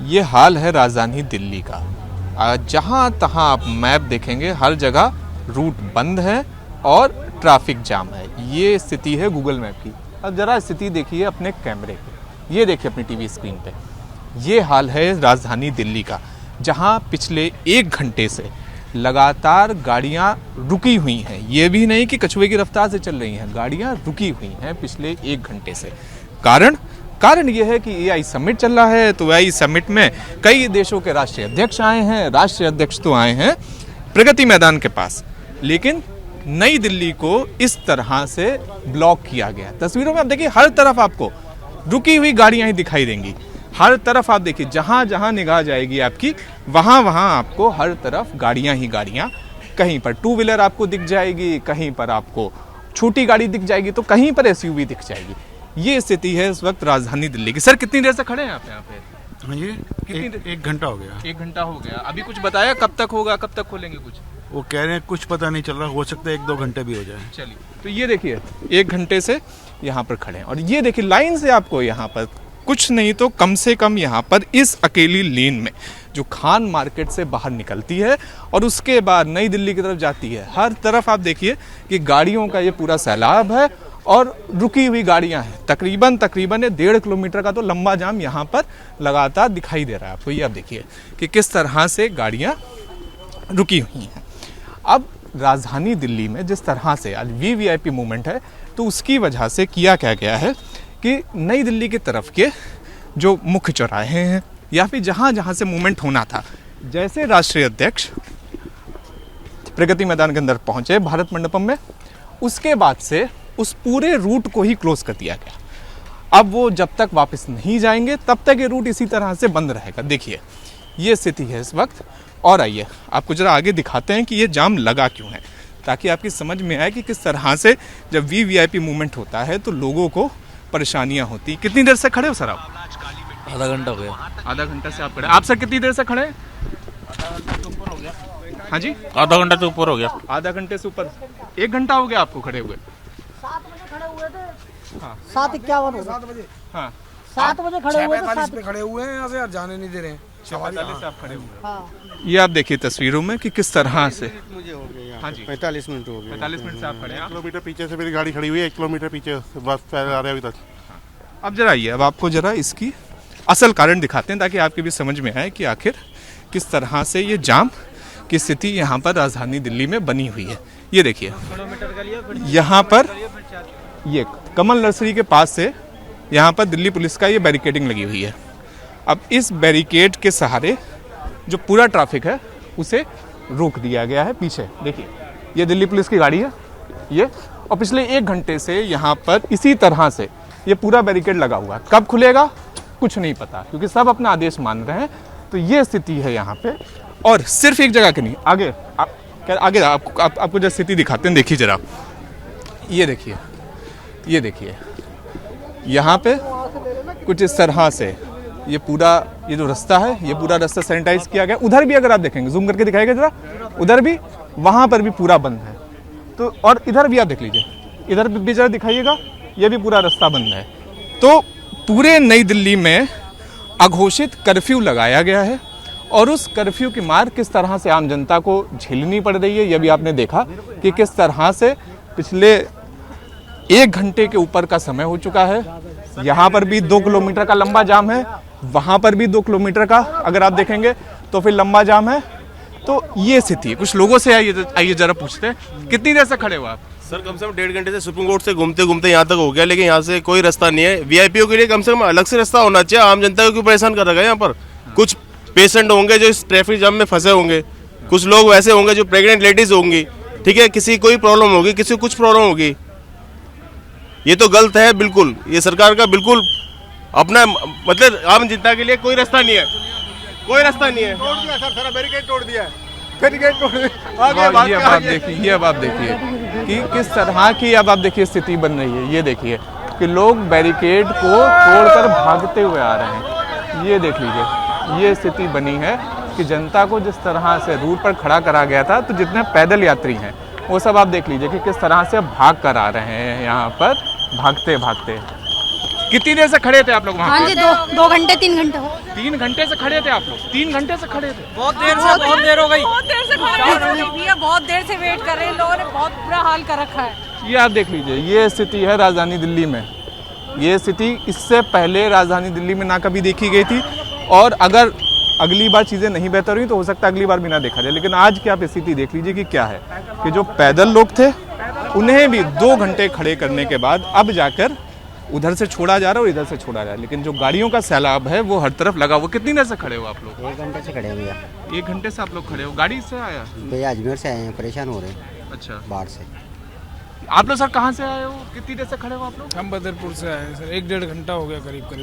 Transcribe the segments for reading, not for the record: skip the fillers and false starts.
ये हाल है राजधानी दिल्ली का। जहाँ तहाँ आप मैप देखेंगे हर जगह रूट बंद है और ट्रैफिक जाम है। ये स्थिति है गूगल मैप की। अब ज़रा स्थिति देखिए अपने कैमरे पे, ये देखिए अपनी टीवी स्क्रीन पे। ये हाल है राजधानी दिल्ली का, जहाँ पिछले 1 घंटे से लगातार गाड़ियाँ रुकी हुई हैं। ये भी नहीं कि कछुए की रफ्तार से चल रही हैं, गाड़ियाँ रुकी हुई हैं पिछले 1 घंटे से। कारण ये है कि एआई समिट चल रहा है। तो एआई समिट में कई देशों के राष्ट्रीय अध्यक्ष आए हैं। राष्ट्रीय अध्यक्ष तो आए हैं प्रगति मैदान के पास, लेकिन नई दिल्ली को इस तरह से ब्लॉक किया गया। तस्वीरों में आप देखिए हर तरफ आपको रुकी हुई गाड़ियां ही दिखाई देंगी। हर तरफ आप देखिए, जहां जहां निगाह जाएगी आपकी, वहां वहां आपको हर तरफ गाड़ियां ही गाड़ियां। कहीं पर 2 व्हीलर आपको दिख जाएगी, कहीं पर आपको छोटी गाड़ी दिख जाएगी, तो कहीं पर एसयूवी दिख जाएगी। ये स्थिति है इस वक्त राजधानी दिल्ली की। सर कितनी देर से खड़े हैं आप यहाँ पे? हाँ जी, एक घंटा हो गया। 1 घंटा हो गया। अभी कुछ बताया कब तक होगा, कब तक खोलेंगे? कुछ वो कह रहे हैं कुछ पता नहीं चल रहा, हो सकता है 1-2 घंटे भी हो जाए। चलिए, तो ये देखिए 1 घंटे से यहाँ पर खड़े हैं और ये देखिए लाइन से आपको यहाँ पर कुछ नहीं तो कम से कम यहाँ पर इस अकेली लेन में जो खान मार्केट से बाहर निकलती है और उसके बाद नई दिल्ली की तरफ जाती है, हर तरफ आप देखिए कि गाड़ियों का ये पूरा सैलाब है और रुकी हुई गाड़ियां हैं। तकरीबन 1.5 किलोमीटर का तो लंबा जाम यहाँ पर लगातार दिखाई दे रहा है आपको। ये आप देखिए कि किस तरह से गाड़ियां रुकी हुई हैं। अब राजधानी दिल्ली में जिस तरह से आज वीवीआईपी मूवमेंट है, तो उसकी वजह से किया क्या गया है कि नई दिल्ली की तरफ के जो मुख्य चौराहे हैं या फिर जहाँ जहाँ से मूवमेंट होना था, जैसे राष्ट्रीय अध्यक्ष प्रगति मैदान के अंदर पहुँचे भारत मंडपम में, उसके बाद से उस पूरे रूट को ही क्लोज कर दिया गया। अब वो जब तक वापस नहीं जाएंगे तब तक ये रूट इसी तरह से बंद रहेगा। देखिए ये स्थिति है इस वक्त। और आइए आपको जरा आगे दिखाते हैं कि ये जाम लगा क्यों है, ताकि आपकी समझ में आए कि किस तरह से जब वीवीआईपी मूवमेंट होता है तो लोगों को परेशानियां होती। कितनी देर से खड़े हो सर आप? आधा घंटा हो गया। आधा घंटा से आप खड़े। आप सर कितनी देर से खड़े? हाँ जी, आधा घंटा से ऊपर हो गया। आधा घंटे से ऊपर। 1 घंटा हो गया आपको खड़े हुए? 7 बजे खड़े हुए थे। हाँ, 7:51 7 बजे। हाँ, 7 बजे खड़े हुए थे। 6:45 पे खड़े हुए हैं, यहाँ से यार जाने नहीं दे रहे हैं। 6:45 से आप खड़े हुए। हाँ, ये आप देखिए तस्वीरों में कि किस तरह से। मुझे हो गया। हाँ जी, 45 मिनट हो गए। 45 मिनट से आप खड़े हैं। 1 किलोमीटर पीछे से मेरी गाड़ी खड़ी हुई है, 1 किलोमीटर पीछे बस आ रहे हैं अभी तक। अब जरा आइए, अब आपको जरा इसकी असल कारण दिखाते हैं ताकि आपके भी समझ में आए कि आखिर किस तरह से ये जाम की स्थिति यहाँ पर राजधानी दिल्ली में बनी हुई है। ये देखिए यहाँ पर ये कमल नर्सरी के पास से यहाँ पर दिल्ली पुलिस का ये बैरिकेडिंग लगी हुई है। अब इस बैरिकेड के सहारे जो पूरा ट्रैफिक है उसे रोक दिया गया है। पीछे देखिए ये दिल्ली पुलिस की गाड़ी है ये, और पिछले 1 घंटे से यहाँ पर इसी तरह से ये पूरा बैरिकेड लगा हुआ है। कब खुलेगा कुछ नहीं पता, क्योंकि सब अपना आदेश मान रहे हैं। तो ये स्थिति है यहाँ पे, और सिर्फ एक जगह की नहीं। आगे आगे आपको जो स्थिति दिखाते हैं, देखिए जरा। ये देखिए यहाँ पे कुछ इस तरह से ये जो रास्ता है, ये पूरा रास्ता सैनिटाइज किया गया। उधर भी अगर आप देखेंगे, जूम करके दिखाएगा जरा, उधर भी, वहाँ पर भी पूरा बंद है। तो और इधर भी आप देख लीजिए, इधर भी जरा दिखाइएगा, ये भी पूरा रास्ता बंद है। तो पूरे नई दिल्ली में अघोषित कर्फ्यू लगाया गया है और उस कर्फ्यू की मार किस तरह से आम जनता को झेलनी पड़ रही है, यह भी आपने देखा कि किस तरह से पिछले 1 घंटे के ऊपर का समय हो चुका है। यहाँ पर भी 2 किलोमीटर का लंबा जाम है, वहाँ पर भी 2 किलोमीटर का अगर आप देखेंगे तो फिर लंबा जाम है। तो ये स्थिति है। कुछ लोगों से आइए जरा पूछते हैं, कितनी देर से खड़े हो आप? सर कम से कम 1.5 घंटे से सुप्रीम कोर्ट से घूमते घूमते यहाँ तक हो गया, लेकिन यहाँ से कोई रास्ता नहीं है। वीआईपीओ के लिए कम से कम अलग से रास्ता होना चाहिए। आम जनता को क्यों परेशान कर रखा है यहाँ पर? कुछ पेशेंट होंगे जो इस ट्रैफिक जाम में फंसे होंगे, कुछ लोग वैसे होंगे जो प्रेग्नेंट लेडीज होंगी, ठीक है, किसी कोई प्रॉब्लम होगी, किसी को कुछ प्रॉब्लम होगी। ये तो गलत है बिल्कुल। ये सरकार का बिल्कुल अपना मतलब आम जनता के लिए कोई रास्ता नहीं है, कोई रास्ता नहीं है। तोड़ दिया सर, सारा बैरिकेड तोड़ दिया है, बैरिकेड तोड़ दिया। ये अब आप देखिए कि किस तरह की अब आप देखिए स्थिति बन रही है। ये देखिए कि लोग बैरिकेड को तोड़कर भागते हुए आ रहे हैं। ये देख लीजिए, ये स्थिति बनी है कि जनता को जिस तरह से रूट पर खड़ा करा गया था, तो जितने पैदल यात्री हैं वो सब आप देख लीजिए कि किस तरह से भाग कर आ रहे हैं यहाँ पर, भागते भागते। कितनी देर से खड़े थे आप लोग वहाँ? हाँ जी, 2 घंटे 3 घंटे हो 3 घंटे से खड़े थे आप लोग? 3 घंटे से खड़े थे? बहुत देर हो गई। बहुत देर से खड़े हैं भैया, बहुत देर से वेट कर रहे हैं लोगों ने, बहुत बुरा हाल कर रखा है। ये आप देख लीजिए, ये स्थिति है राजधानी दिल्ली में। ये स्थिति इससे पहले राजधानी दिल्ली में ना कभी देखी गई थी, और अगर अगली बार चीज़ें नहीं बेहतर हुई तो हो सकता है अगली बार भी ना देखा जाए। लेकिन आज की आप स्थिति देख लीजिए कि क्या है कि जो पैदल लोग थे उन्हें भी 2 घंटे खड़े करने के बाद अब जाकर उधर से छोड़ा जा रहा है और इधर से छोड़ा जा रहा है। लेकिन जो गाड़ियों का सैलाब है वो हर तरफ लगा हुआ। कितनी देर से खड़े हो आप लोग? 1 घंटे से खड़े हैं भैया। 1 घंटे से आप लोग खड़े हो? गाड़ी से आया? भैया अजमेर से आए हैं, परेशान हो रहे हैं अच्छा, बाढ़ से। आप लोग सर कहाँ से आए हो? कितनी देर से खड़े हो आप लोग? हम बदरपुर से आए हैं सर, 1-1.5 घंटा हो गया करीब खड़े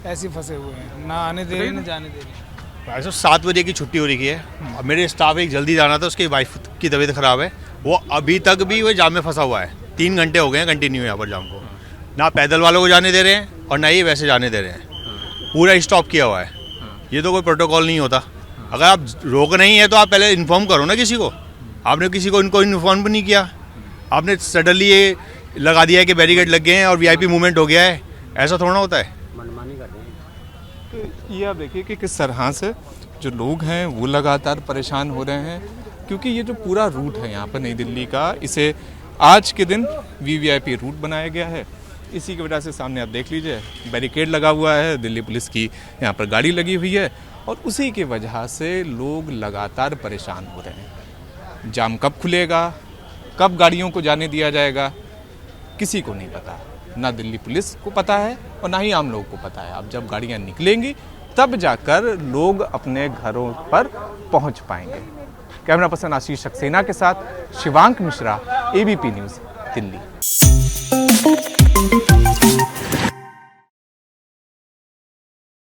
ऐसे ही फंसे हुए हैं, ना आने दे रहे ना जाने दे रहे। भाई साहब 7 बजे की छुट्टी हो रही है और मेरे स्टाफ एक जल्दी जाना था, उसकी वाइफ की तबीयत ख़राब है, वो अभी तक भी वो जाम में फंसा हुआ है। 3 घंटे हो गए हैं कंटिन्यू यहाँ पर जाम को, ना पैदल वालों को जाने दे रहे हैं और ना ही वैसे जाने दे रहे हैं, पूरा स्टॉप किया हुआ है। ये तो कोई प्रोटोकॉल नहीं होता। अगर आप रोक नहीं है तो आप पहले इन्फॉर्म करो ना किसी को। आपने किसी को इनको इन्फॉर्म भी नहीं किया, आपने सडनली ये लगा दिया है कि बैरिकेड लग गए हैं और वीआईपी मूवमेंट हो गया है। ऐसा थोड़ा होता है। तो ये आप देखिए कि किस तरह से जो लोग हैं वो लगातार परेशान हो रहे हैं, क्योंकि ये जो पूरा रूट है यहाँ पर नई दिल्ली का, इसे आज के दिन वीवीआईपी रूट बनाया गया है। इसी की वजह से सामने आप देख लीजिए बैरिकेड लगा हुआ है, दिल्ली पुलिस की यहाँ पर गाड़ी लगी हुई है, और उसी की वजह से लोग लगातार परेशान हो रहे हैं। जाम कब खुलेगा, कब गाड़ियों को जाने दिया जाएगा, किसी को नहीं पता। ना दिल्ली पुलिस को पता है और ना ही आम लोगों को पता है। अब जब गाड़ियाँ निकलेंगी तब जाकर लोग अपने घरों पर पहुंच पाएंगे। कैमरा पर्सन आशीष सक्सेना के साथ शिवांक मिश्रा, एबीपी न्यूज़, दिल्ली।